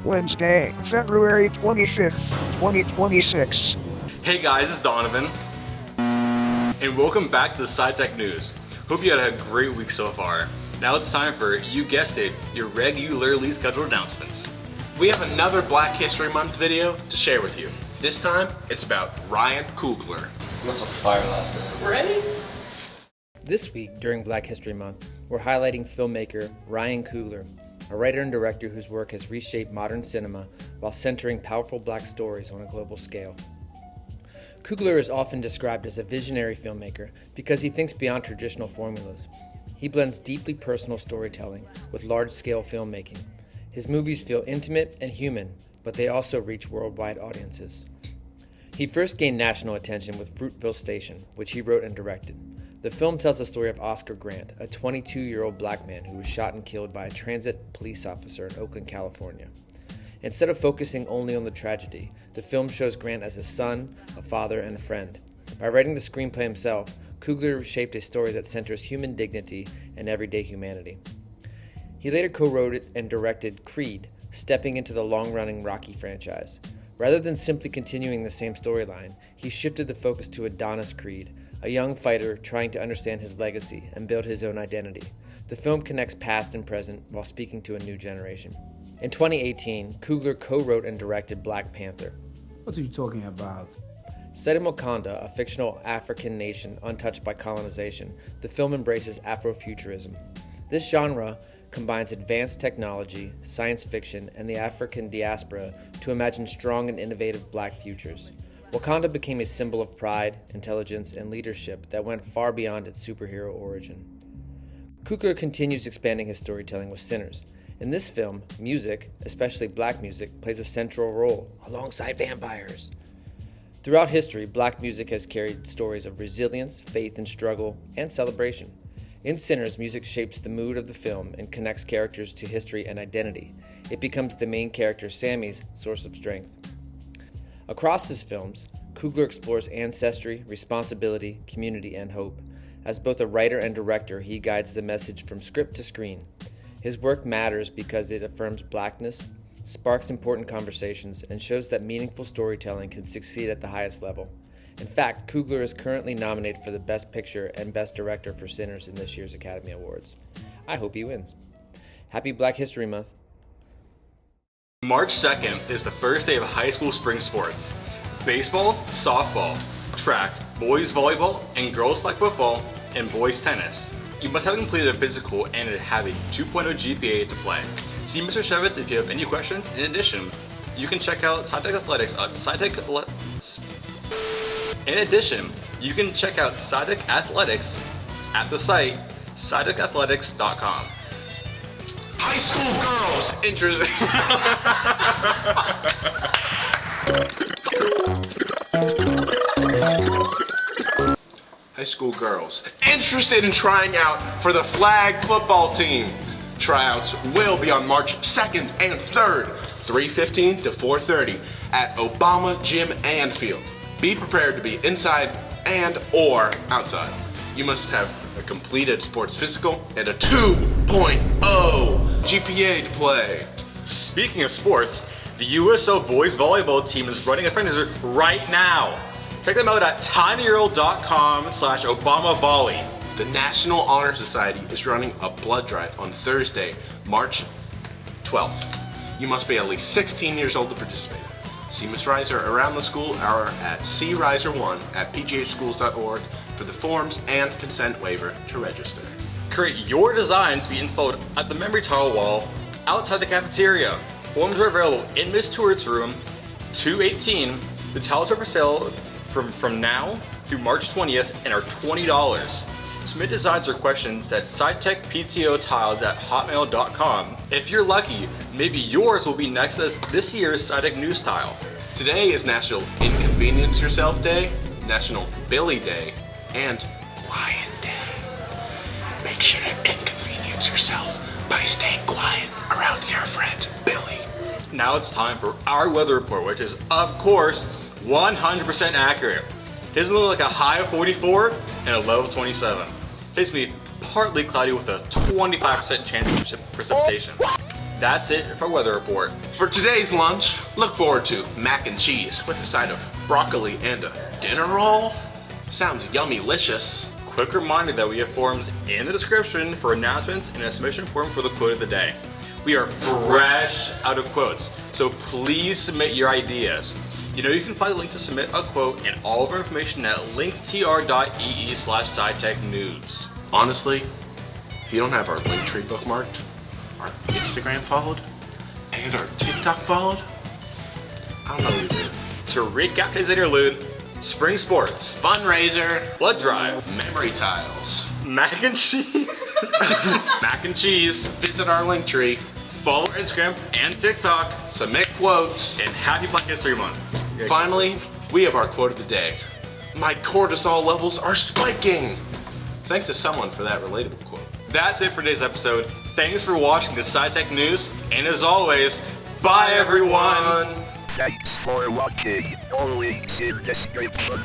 Wednesday, February 25th, 2026. Hey guys, it's Donovan, and welcome back to the SciTech News. Hope you had a great week so far. Now it's time for, you guessed it, your regularly scheduled announcements. We have another Black History Month video to share with you. This time, it's about Ryan Coogler. This was fire last night. Ready? This week, during Black History Month, we're highlighting filmmaker Ryan Coogler, a writer and director whose work has reshaped modern cinema while centering powerful black stories on a global scale. Coogler is often described as a visionary filmmaker because he thinks beyond traditional formulas. He blends deeply personal storytelling with large-scale filmmaking. His movies feel intimate and human, but they also reach worldwide audiences. He first gained national attention with Fruitvale Station, which he wrote and directed. The film tells the story of Oscar Grant, a 22-year-old black man who was shot and killed by a transit police officer in Oakland, California. Instead of focusing only on the tragedy, the film shows Grant as a son, a father, and a friend. By writing the screenplay himself, Coogler shaped a story that centers human dignity and everyday humanity. He later co-wrote it and directed Creed, stepping into the long-running Rocky franchise. Rather than simply continuing the same storyline, he shifted the focus to Adonis Creed, a young fighter trying to understand his legacy and build his own identity. The film connects past and present while speaking to a new generation. In 2018, Coogler co-wrote and directed Black Panther. What are you talking about? Set in Wakanda, a fictional African nation untouched by colonization, the film embraces Afrofuturism. This genre combines advanced technology, science fiction, and the African diaspora to imagine strong and innovative black futures. Wakanda became a symbol of pride, intelligence, and leadership that went far beyond its superhero origin. Coogler continues expanding his storytelling with Sinners. In this film, music, especially black music, plays a central role, alongside vampires. Throughout history, black music has carried stories of resilience, faith and struggle, and celebration. In Sinners, music shapes the mood of the film and connects characters to history and identity. It becomes the main character Sammy's source of strength. Across his films, Coogler explores ancestry, responsibility, community, and hope. As both a writer and director, he guides the message from script to screen. His work matters because it affirms blackness, sparks important conversations, and shows that meaningful storytelling can succeed at the highest level. In fact, Coogler is currently nominated for the Best Picture and Best Director for Sinners in this year's Academy Awards. I hope he wins. Happy Black History Month. March 2nd is the first day of high school spring sports. Baseball, softball, track, boys volleyball, and girls flag football, and boys tennis. You must have completed a physical and have a 2.0 GPA to play. See Mr. Shevitz if you have any questions. In addition, you can check out SciTech Athletics at the site scitechathletics.com. High school girls interested. High school girls interested in trying out for the flag football team. Tryouts will be on March 2nd and 3rd, 3:15 to 4:30 at Obama Gym and Field. Be prepared to be inside and or outside. You must have a completed sports physical and a 2.0 GPA to play. Speaking of sports, the USO boys volleyball team is running a fundraiser right now. Check them out at tinyurl.com/ObamaVolley. The National Honor Society is running a blood drive on Thursday, March 12th. You must be at least 16 years old to participate. See Ms. Reiser around the school or at criser1@pghschools.org for the forms and consent waiver to register. Create your designs to be installed at the memory tile wall outside the cafeteria. Forms are available in Ms. Stewart's room, 218. The tiles are for sale from now through March 20th and are $20. Submit designs or questions at scitechptotiles@hotmail.com. If you're lucky, maybe yours will be next as this year's SciTech News Tile. Today is National Inconvenience Yourself Day, National Billy Day, and Quiet Day. Make sure to inconvenience yourself by staying quiet around your friend Billy. Now it's time for our weather report, which is, of course, 100% accurate. Today's gonna look like a high of 44 and a low of 27. Today's gonna be partly cloudy with a 25% chance of precipitation. That's it for Weather Report. For today's lunch, look forward to mac and cheese with a side of broccoli and a dinner roll. Sounds yummy-licious. Quick reminder that we have forms in the description for announcements and a submission form for the quote of the day. We are fresh out of quotes, so please submit your ideas. You know you can find the link to submit a quote and all of our information at linktr.ee/SciTech news. Honestly, if you don't have our Linktree bookmarked, our Instagram followed, and our TikTok followed, I don't know what you do. To recap today's interlude, spring sports, Fundraiser, blood drive, memory tiles. mac and cheese, mac and cheese, Visit our Linktree, follow our Instagram and TikTok, submit quotes, and happy Black History Month. finally, we have our quote of the day. My cortisol levels are spiking. Thanks to someone for that relatable quote. That's it for today's episode. Thanks for watching the SciTech News, and as always, bye everyone! Thanks for watching. All links in description.